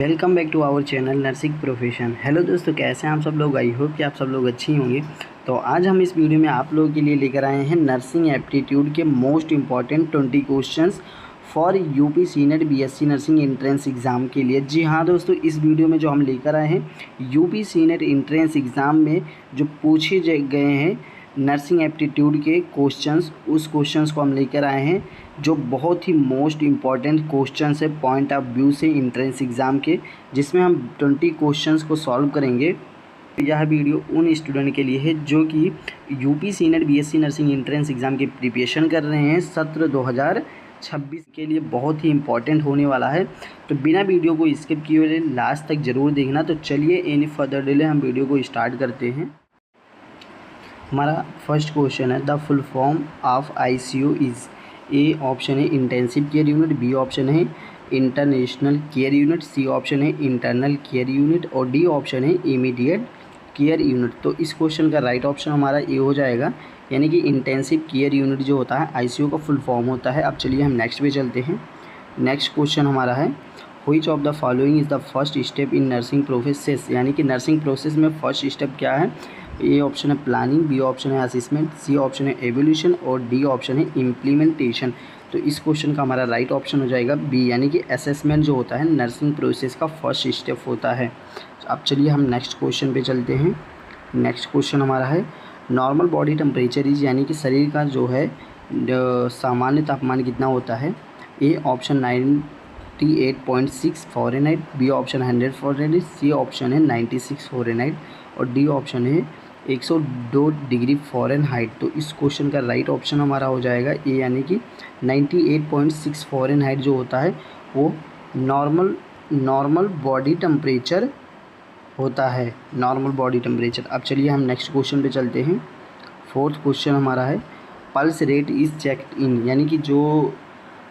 Welcome back to our channel nursing profession. Hello दोस्तों, कैसे हैं आप सब लोग। आई होप कि आप सब लोग अच्छी होंगे। तो आज हम इस वीडियो में आप लोगों के लिए लेकर आए हैं नर्सिंग एप्टीट्यूड के most important 20 questions for UP senate BSc nursing entrance exam के लिए। जी हाँ दोस्तों, इस वीडियो में जो हम लेकर आए हैं यूपी सीनेट एंट्रेंस एग्ज़ाम में जो पूछे गए हैं नर्सिंग एप्टीट्यूड के क्वेश्चंस, उस क्वेश्चंस को हम लेकर आए हैं जो बहुत ही मोस्ट इम्पॉर्टेंट क्वेश्चंस है पॉइंट ऑफ व्यू से एंट्रेंस एग्ज़ाम के, जिसमें हम 20 क्वेश्चंस को सॉल्व करेंगे। यह वीडियो उन स्टूडेंट के लिए है जो कि UP senate BSc nursing entrance exam की प्रिपरेशन कर रहे हैं। सत्र 2026 के लिए बहुत ही इम्पॉर्टेंट होने वाला है, तो बिना वीडियो को स्किप किए हुए लास्ट तक ज़रूर देखना। तो चलिए एनी फर्दर डिले हम वीडियो को स्टार्ट करते हैं। हमारा फर्स्ट क्वेश्चन है the full form of ICU is. A option है intensive care unit, B option है international care unit, C option है इंटरनल केयर यूनिट और डी ऑप्शन है इमीडिएट केयर यूनिट। तो इस क्वेश्चन का राइट ऑप्शन हमारा ए हो जाएगा, यानी कि इंटेंसिव केयर यूनिट जो होता है आईसीयू का फुल फॉर्म होता है। अब चलिए हम नेक्स्ट पे चलते हैं। नेक्स्ट क्वेश्चन हमारा है which of the following is the first step in nursing process, यानी कि नर्सिंग प्रोसेस में फर्स्ट स्टेप क्या है। ए ऑप्शन है प्लानिंग, बी ऑप्शन है असेसमेंट, सी ऑप्शन है एवोल्यूशन और डी ऑप्शन है इम्प्लीमेंटेशन। तो इस क्वेश्चन का हमारा राइट ऑप्शन हो जाएगा बी, यानी कि असेसमेंट जो होता है नर्सिंग प्रोसेस का फर्स्ट स्टेप होता है। अब चलिए हम नेक्स्ट क्वेश्चन पे चलते हैं। नेक्स्ट क्वेश्चन हमारा है नॉर्मल बॉडी टेम्परेचर इज, यानी कि शरीर का जो है सामान्य तापमान कितना होता है। A option 98.6 Fahrenheit, B option 100 Fahrenheit, C option है 96 फ़ारेनहाइट और डी ऑप्शन है 102 डिग्री फ़ारेनहाइट। तो इस क्वेश्चन का राइट ऑप्शन हमारा हो जाएगा ए, यानी कि 98.6 फ़ारेनहाइट जो होता है वो नॉर्मल बॉडी टेम्परेचर होता है, नॉर्मल बॉडी टेम्परेचर। अब चलिए हम नेक्स्ट क्वेश्चन पे चलते हैं। फोर्थ क्वेश्चन हमारा है pulse rate is checked in, यानी कि जो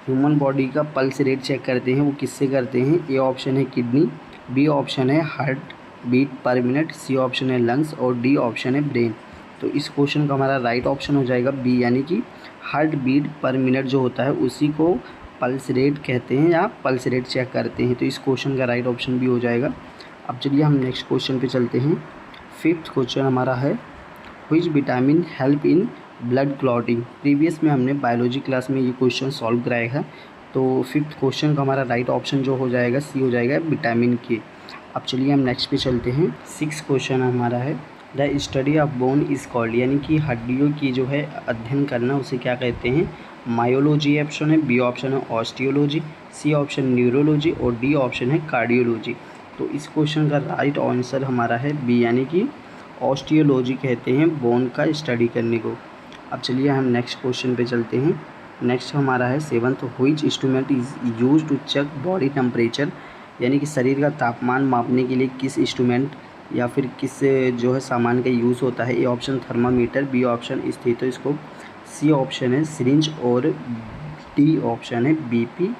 ह्यूमन बॉडी का पल्स रेट चेक करते हैं वो किससे करते हैं। ए ऑप्शन है किडनी, बी ऑप्शन है heart beat per minute, C option है लंग्स और डी ऑप्शन है ब्रेन। तो इस क्वेश्चन का हमारा राइट ऑप्शन हो जाएगा बी, यानी कि हार्ट बीट पर मिनट जो होता है उसी को पल्स रेट कहते हैं या पल्स रेट चेक करते हैं। तो इस क्वेश्चन का राइट ऑप्शन भी हो जाएगा। अब चलिए हम नेक्स्ट क्वेश्चन पे चलते हैं। फिफ्थ क्वेश्चन हमारा है which vitamin help in blood clotting. Previous में हमने बायोलॉजी क्लास में ये क्वेश्चन सॉल्व कराया है। तो फिफ्थ क्वेश्चन का हमारा राइट ऑप्शन जो हो जाएगा सी हो जाएगा विटामिन के। अब चलिए हम नेक्स्ट पे चलते हैं। सिक्स क्वेश्चन हमारा है the study of bone is called, यानी कि हड्डियों की जो है अध्ययन करना उसे क्या कहते हैं। मायोलॉजी ऑप्शन है, बी ऑप्शन है ऑस्टियोलॉजी, सी ऑप्शन न्यूरोलॉजी और डी ऑप्शन है कार्डियोलॉजी। तो इस क्वेश्चन का राइट आंसर हमारा है बी, यानी कि ऑस्टियोलॉजी कहते हैं बोन का स्टडी करने को। अब चलिए हम नेक्स्ट क्वेश्चन पे चलते हैं। नेक्स्ट हमारा है seventh which instrument is use to check body temperature, यानी कि शरीर का तापमान मापने के लिए किस इंस्ट्रूमेंट या फिर किस जो है सामान का यूज़ होता है। A option thermometer, B option stethoscope, C option है सिरिंज और डी ऑप्शन है बीपी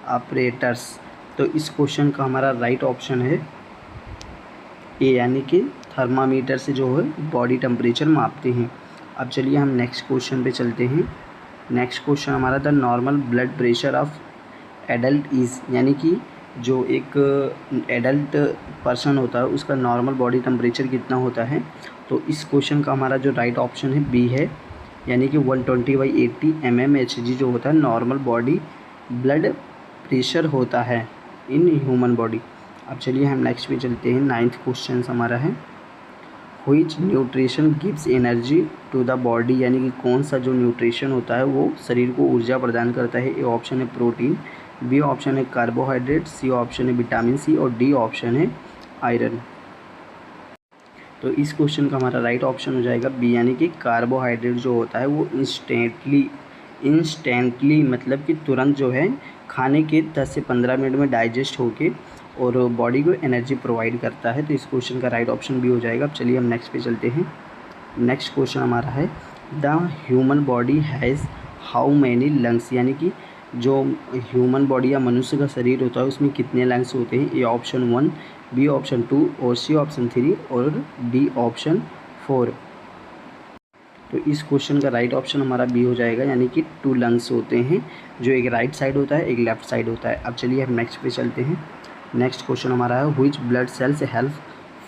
ऑपरेटर्स। तो इस क्वेश्चन का हमारा राइट ऑप्शन है ए, यानी कि थर्मामीटर से जो है बॉडी टेम्परेचर मापते हैं। अब चलिए हम नेक्स्ट क्वेश्चन पे चलते हैं। नेक्स्ट क्वेश्चन हमारा the normal blood pressure of adult is, यानी कि जो एक एडल्ट पर्सन होता है उसका नॉर्मल बॉडी टेम्परेचर कितना होता है। तो इस क्वेश्चन का हमारा जो राइट ऑप्शन है बी है, यानी कि 120/80 mmHg जो होता है नॉर्मल बॉडी ब्लड प्रेशर होता है इन ह्यूमन बॉडी। अब चलिए हम नेक्स्ट पे चलते हैं। नाइन्थ क्वेश्चन हमारा है which nutrition gives energy to the body, यानी कि कौन सा जो न्यूट्रिशन होता है वो शरीर को ऊर्जा प्रदान करता है। ए ऑप्शन है प्रोटीन, बी ऑप्शन है कार्बोहाइड्रेट, सी ऑप्शन है विटामिन सी और डी ऑप्शन है आयरन। तो इस क्वेश्चन का हमारा राइट ऑप्शन हो जाएगा बी, यानी कि कार्बोहाइड्रेट जो होता है वो इंस्टेंटली मतलब कि तुरंत जो है खाने के 10 से 15 मिनट में डाइजेस्ट होके और बॉडी को एनर्जी प्रोवाइड करता है। तो इस क्वेश्चन का राइट ऑप्शन भी हो जाएगा। अब चलिए हम नेक्स्ट पे चलते हैं। नेक्स्ट क्वेश्चन हमारा है the human body has how many lungs, यानी कि जो ह्यूमन बॉडी या मनुष्य का शरीर होता है उसमें कितने लंग्स होते हैं। ए ऑप्शन 1, बी ऑप्शन 2 और सी ऑप्शन 3 और डी ऑप्शन 4। तो इस क्वेश्चन का राइट ऑप्शन हमारा बी हो जाएगा, यानी कि 2 लंग्स होते हैं, जो एक राइट साइड होता है एक लेफ्ट साइड होता है। अब चलिए हम नेक्स्ट पे चलते हैं। नेक्स्ट क्वेश्चन हमारा है which blood cells help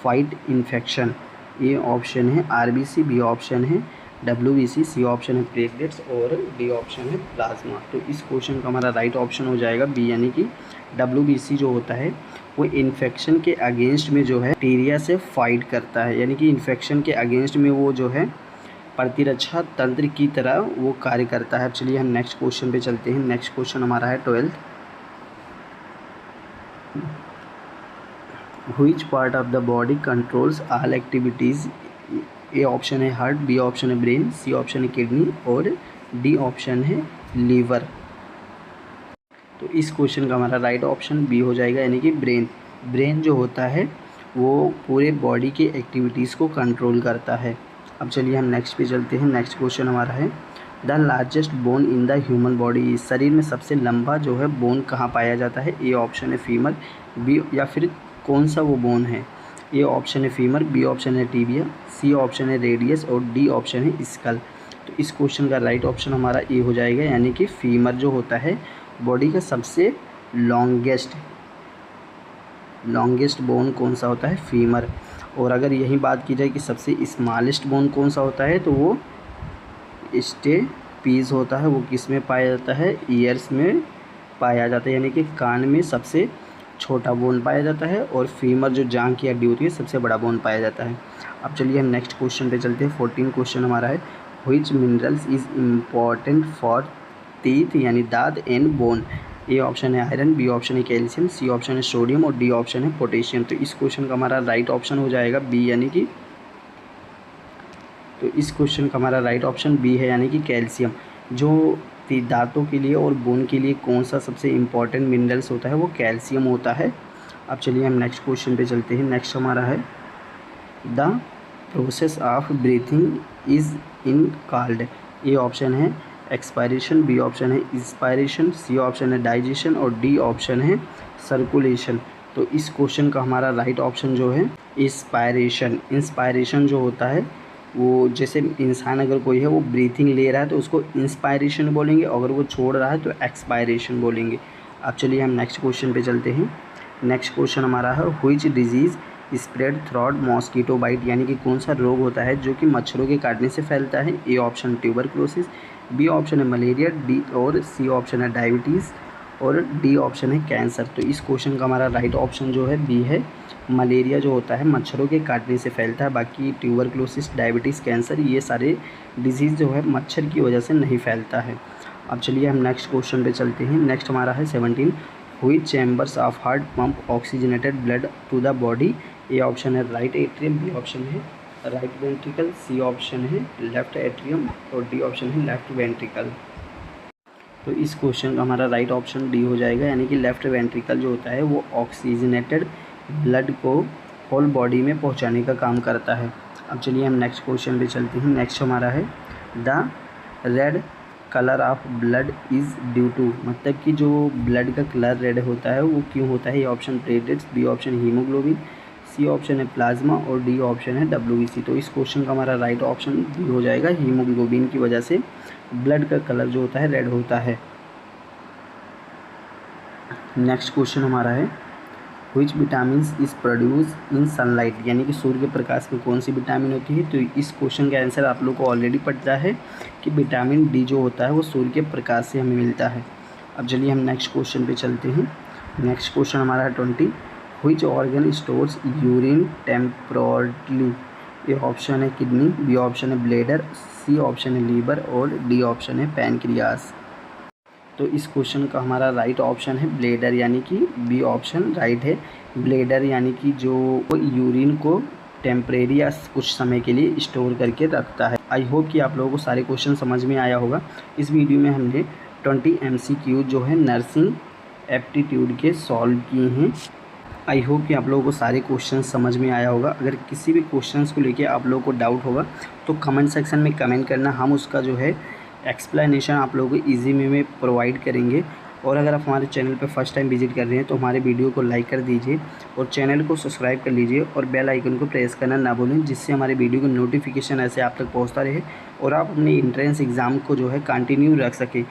fight infection. A option है आरबीसी, बी ऑप्शन है डब्ल्यूबीसी, सी ऑप्शन है प्लेटलेट्स और डी ऑप्शन है प्लाज्मा। तो इस क्वेश्चन का हमारा राइट ऑप्शन हो जाएगा बी, यानी कि डब्ल्यूबीसी जो होता है वो इन्फेक्शन के अगेंस्ट में जो है बैक्टीरिया से फाइट करता है, यानी कि इन्फेक्शन के अगेंस्ट में वो जो है प्रतिरक्षा तंत्र की तरह वो कार्य करता है। चलिए हम नेक्स्ट क्वेश्चन पे चलते हैं। नेक्स्ट क्वेश्चन हमारा है 12th, which part of the body controls all activities. A option है हार्ट, बी ऑप्शन है ब्रेन, सी ऑप्शन है किडनी और डी ऑप्शन है लीवर। तो इस क्वेश्चन का हमारा राइट ऑप्शन बी हो जाएगा, यानी कि ब्रेन। ब्रेन जो होता है वो पूरे बॉडी के एक्टिविटीज़ को कंट्रोल करता है। अब चलिए हम नेक्स्ट पे चलते हैं। नेक्स्ट क्वेश्चन हमारा है the largest bone in the human body. शरीर में सबसे लंबा जो है बोन कहाँ पाया जाता है। ए ऑप्शन है फीमर, बी या फिर कौन सा वो बोन है। ए ऑप्शन है फीमर, बी ऑप्शन है टीबिया, सी ऑप्शन है रेडियस और डी ऑप्शन है स्कल। तो इस क्वेश्चन का राइट ऑप्शन हमारा ए हो जाएगा, यानी कि फीमर जो होता है बॉडी का सबसे लॉन्गेस्ट बोन कौन सा होता है, फीमर। और अगर यही बात की जाए कि सबसे स्मॉलेस्ट बोन कौन सा होता है तो वो स्टेपीज होता है। वो किस में पाया जाता है, ईयर्स में पाया जाता है, यानी कि कान में सबसे छोटा बोन पाया जाता है और फीमर जो जांघ की हड्डी होती है सबसे बड़ा बोन पाया जाता है। अब चलिए हम नेक्स्ट क्वेश्चन पे चलते हैं। 14 क्वेश्चन हमारा है which minerals is important for teeth, यानी दांत एंड बोन। ए ऑप्शन है आयरन, बी ऑप्शन है कैल्शियम, सी ऑप्शन है सोडियम और डी ऑप्शन है पोटेशियम। तो इस क्वेश्चन का हमारा राइट ऑप्शन हो जाएगा बी, यानी कि तो इस क्वेश्चन का हमारा राइट ऑप्शन बी है, यानी कि कैल्शियम। जो दांतों के लिए और बोन के लिए कौन सा सबसे इम्पॉर्टेंट मिनरल्स होता है, वो कैल्शियम होता है। अब चलिए हम नेक्स्ट क्वेश्चन पे चलते हैं। नेक्स्ट हमारा है the process of breathing is in called. A option है एक्सपायरेशन, बी ऑप्शन है इंस्पायरेशन, सी ऑप्शन है डाइजेशन और डी ऑप्शन है सर्कुलेशन। तो इस क्वेश्चन का हमारा राइट ऑप्शन जो है इंस्पायरेशन। इंस्पायरेशन जो होता है वो जैसे इंसान अगर कोई है वो ब्रीथिंग ले रहा है तो उसको इंस्पायरेशन बोलेंगे, अगर वो छोड़ रहा है तो एक्सपायरेशन बोलेंगे। अब चलिए हम नेक्स्ट क्वेश्चन पे चलते हैं। नेक्स्ट क्वेश्चन हमारा है which disease spread through mosquito bite, यानी कि कौन सा रोग होता है जो कि मच्छरों के काटने से फैलता है। A option tuberculosis, B option है मलेरिया, डी और सी ऑप्शन है डायबिटीज़ और डी ऑप्शन है कैंसर। तो इस क्वेश्चन का हमारा राइट ऑप्शन जो है बी है, मलेरिया जो होता है मच्छरों के काटने से फैलता है। बाकी ट्यूबरक्लोसिस, डायबिटीज़, कैंसर ये सारे डिजीज़ जो है मच्छर की वजह से नहीं फैलता है। अब चलिए हम नेक्स्ट क्वेश्चन पे चलते हैं। नेक्स्ट हमारा है 17 which chambers of heart pump oxygenated blood to the body. A option है राइट एट्रियम, बी ऑप्शन है राइट वेंट्रिकल, सी ऑप्शन है लेफ्ट एट्रियम और डी ऑप्शन है लेफ्ट वेंट्रिकल। तो इस क्वेश्चन का हमारा राइट ऑप्शन डी हो जाएगा, यानी कि लेफ्ट वेंट्रिकल जो होता है वो ऑक्सीजनेटेड ब्लड को होल बॉडी में पहुंचाने का काम करता है। अब चलिए हम नेक्स्ट क्वेश्चन पे चलते हैं। नेक्स्ट हमारा है the red colour of blood is due to, मतलब कि जो ब्लड का कलर रेड होता है वो क्यों होता है। A option platelets, B option haemoglobin, C option है प्लाज्मा और डी ऑप्शन है डब्ल्यूबीसी। तो इस क्वेश्चन का हमारा राइट ऑप्शन बी हो जाएगा, हीमोग्लोबिन की वजह से ब्लड का कलर जो होता है रेड होता है। नेक्स्ट क्वेश्चन हमारा है which vitamins is produce in sunlight, यानी कि सूर्य के प्रकाश में कौन सी विटामिन होती है। तो इस क्वेश्चन का आंसर आप लोग को ऑलरेडी पता है कि विटामिन डी जो होता है वो सूर्य के प्रकाश से हमें मिलता है। अब चलिए हम नेक्स्ट क्वेश्चन पे चलते हैं। नेक्स्ट क्वेश्चन हमारा है 20 which organ stores urine temporarily. A option है किडनी, बी ऑप्शन है ब्लैडर, सी ऑप्शन है लीवर और डी ऑप्शन है पैनक्रियास। तो इस क्वेश्चन का हमारा राइट ऑप्शन है ब्लैडर, यानी कि बी ऑप्शन राइट है। ब्लैडर यानी कि जो यूरिन को टेम्परेरी या कुछ समय के लिए स्टोर करके रखता है। आई होप कि आप लोगों को सारे क्वेश्चन समझ में आया होगा। इस वीडियो में हमने 20 MCQ जो है नर्सिंग एप्टीट्यूड के सॉल्व किए हैं। आई होप कि आप लोगों को सारे क्वेश्चन समझ में आया होगा। अगर किसी भी क्वेश्चंस को लेके आप लोगों को डाउट होगा तो कमेंट सेक्शन में कमेंट करना, हम उसका जो है एक्सप्लेनेशन आप लोगों को ईजी वे में प्रोवाइड करेंगे। और अगर आप हमारे चैनल पर फर्स्ट टाइम विजिट कर रहे हैं तो हमारे वीडियो को लाइक कर दीजिए और चैनल को सब्सक्राइब कर लीजिए और बेल आइकन को प्रेस करना ना भूलें, जिससे हमारे वीडियो का नोटिफिकेशन ऐसे आप तक पहुंचता रहे और आप अपने एंट्रेंस एग्ज़ाम को जो है कंटिन्यू रख सकें।